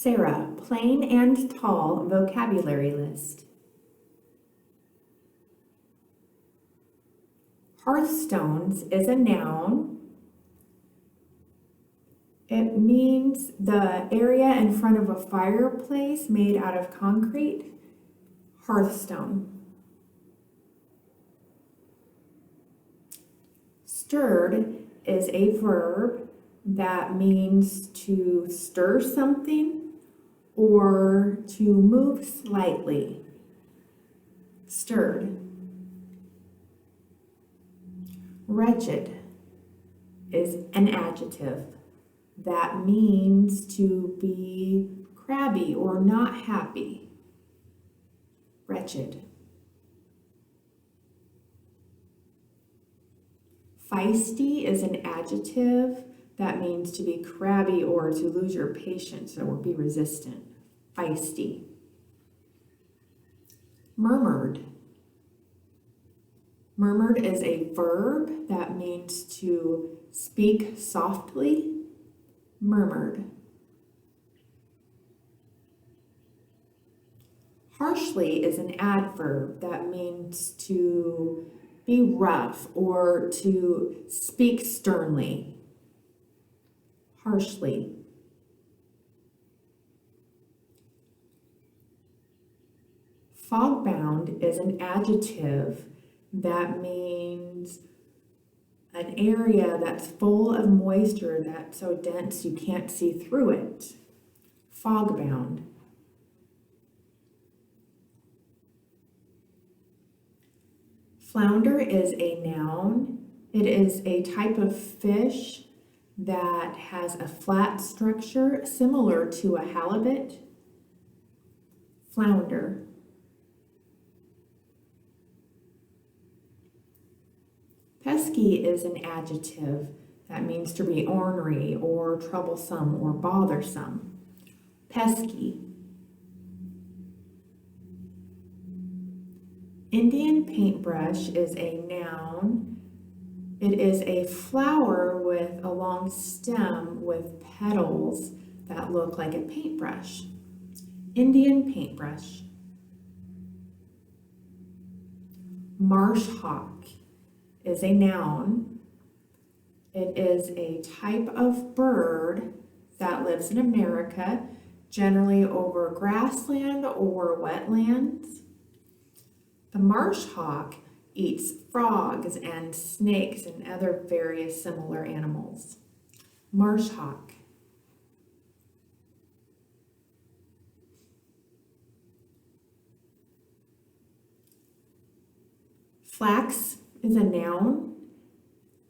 Sarah, plain and tall vocabulary list. Hearthstones is a noun. It means the area in front of a fireplace made out of concrete. Hearthstone. Stirred is a verb that means to stir something or to move slightly. Stirred. Wretched is an adjective that means to be crabby or not happy. Wretched. Feisty is an adjective that means to be crabby or to lose your patience or be resistant. Feisty. Murmured. Murmured is a verb that means to speak softly. Murmured. Harshly is an adverb that means to be rough or to speak sternly. Harshly. Fog-bound is an adjective that means an area that's full of moisture that's so dense you can't see through it. Fog-bound. Flounder is a noun. It is a type of fish that has a flat structure similar to a halibut. Flounder. Pesky is an adjective that means to be ornery or troublesome or bothersome. Pesky. Indian paintbrush is a noun. It is a flower with a long stem with petals that look like a paintbrush. Indian paintbrush. Marsh hawk is a noun. It is a type of bird that lives in America, generally over grassland or wetlands. The marsh hawk eats frogs and snakes and other various similar animals. Marsh hawk. Flax is a noun.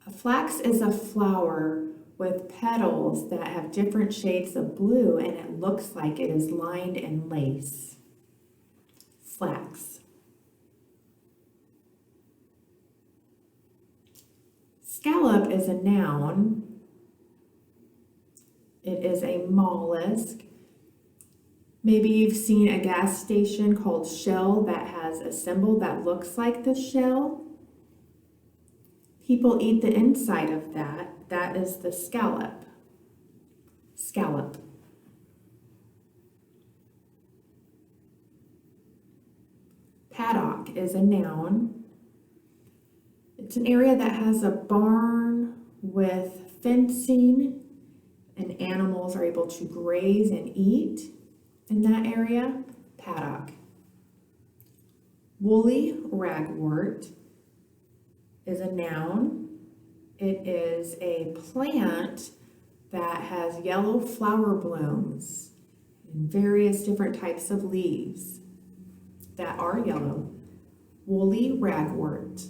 A flax is a flower with petals that have different shades of blue and it looks like it is lined in lace. Flax. Scallop is a noun. It is a mollusk. Maybe you've seen a gas station called Shell that has a symbol that looks like the shell. People eat the inside of that. That is the scallop. Scallop. Paddock is a noun. It's an area that has a barn with fencing and animals are able to graze and eat in that area. Paddock. Woolly ragwort is a noun. It is a plant that has yellow flower blooms and various different types of leaves that are yellow. Woolly ragwort.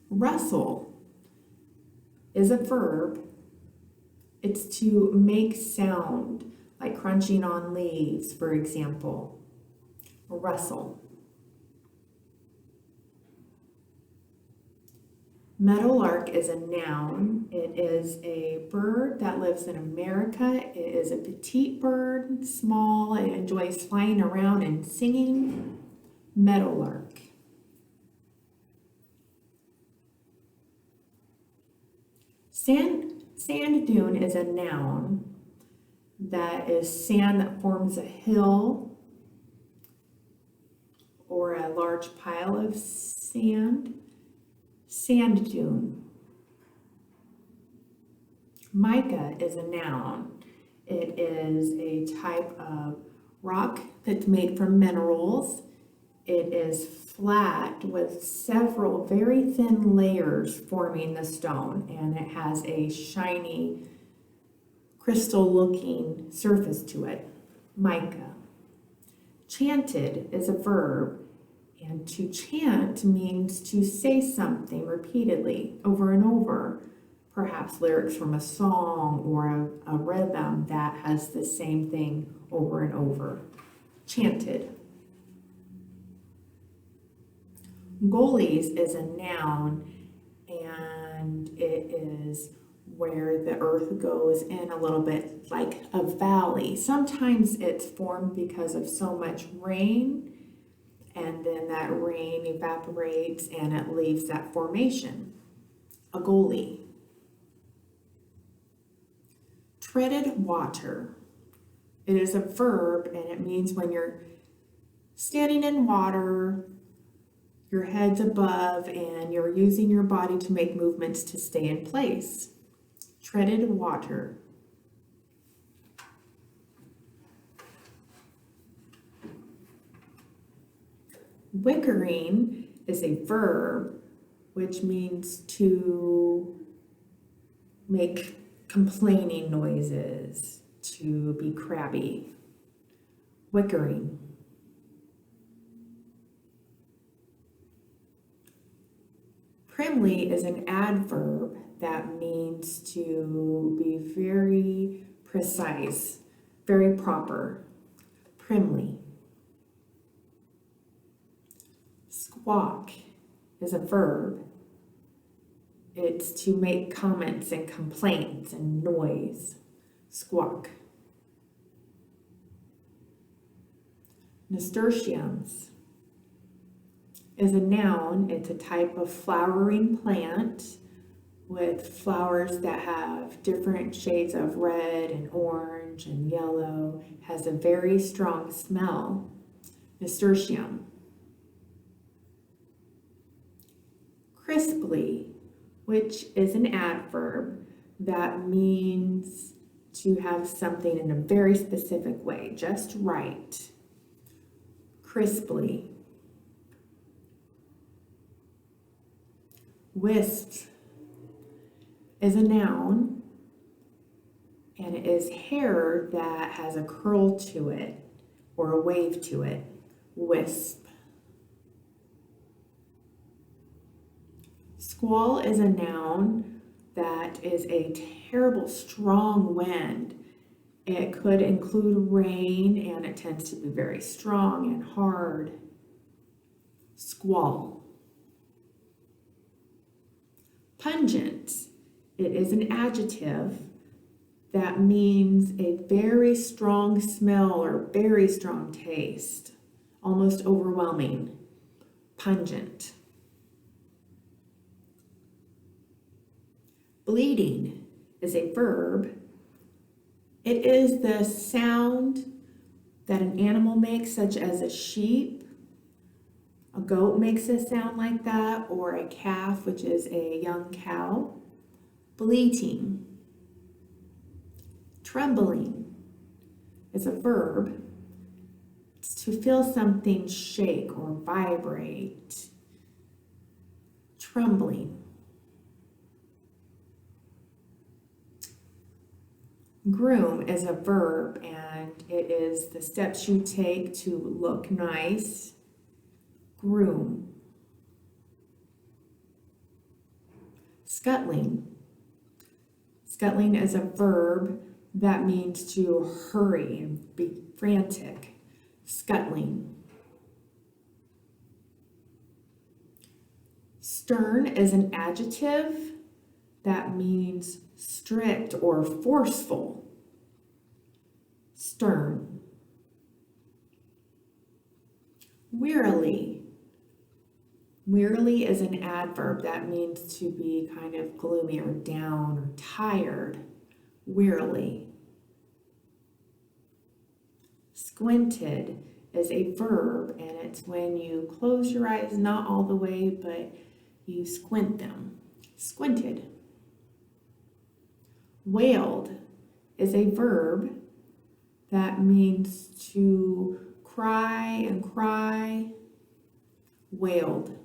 Rustle is a verb. It's to make sound, like crunching on leaves, for example. Rustle. Meadowlark is a noun. It is a bird that lives in America. It is a petite bird, small. It enjoys flying around and singing. Meadowlark. Sand dune is a noun. That is sand that forms a hill or a large pile of sand. Sand dune. Mica is a noun. It is a type of rock that's made from minerals. It is flat with several very thin layers forming the stone, and it has a shiny, crystal-looking surface to it. Mica. Chanted is a verb, and to chant means to say something repeatedly over and over, perhaps lyrics from a song or a rhythm that has the same thing over and over. Chanted. Gullies is a noun, and it is where the earth goes in a little bit like a valley. Sometimes it's formed because of so much rain, and then that rain evaporates and it leaves that formation. A gully. Treaded water. It is a verb, and it means when you're standing in water, your head's above, and you're using your body to make movements to stay in place. Treaded water. Whickering is a verb, which means to make complaining noises, to be crabby. Whickering. Primly is an adverb that means to be very precise, very proper. Primly. Squawk is a verb. It's to make comments and complaints and noise. Squawk. Nasturtiums is a noun. It's a type of flowering plant with flowers that have different shades of red and orange and yellow. Has a very strong smell. Nasturtium. Crisply, which is an adverb that means to have something in a very specific way, just right. Crisply. Wisp is a noun, and it is hair that has a curl to it or a wave to it. Wisp. Squall is a noun that is a terrible strong wind. It could include rain, and it tends to be very strong and hard. Squall. Pungent. It is an adjective that means a very strong smell or very strong taste, almost overwhelming. Pungent. Bleating is a verb. It is the sound that an animal makes, such as a sheep. A goat makes a sound like that, or a calf, which is a young cow. Bleating. Trembling is a verb. It's to feel something shake or vibrate. Trembling. Groom is a verb, and it is the steps you take to look nice. Groom. Scuttling. Scuttling is a verb that means to hurry and be frantic. Scuttling. Stern is an adjective that means strict or forceful. Stern. Wearily. Wearily is an adverb that means to be kind of gloomy or down or tired. Wearily. Squinted is a verb, and it's when you close your eyes, not all the way, but you squint them. Squinted. Wailed is a verb that means to cry and cry. Wailed.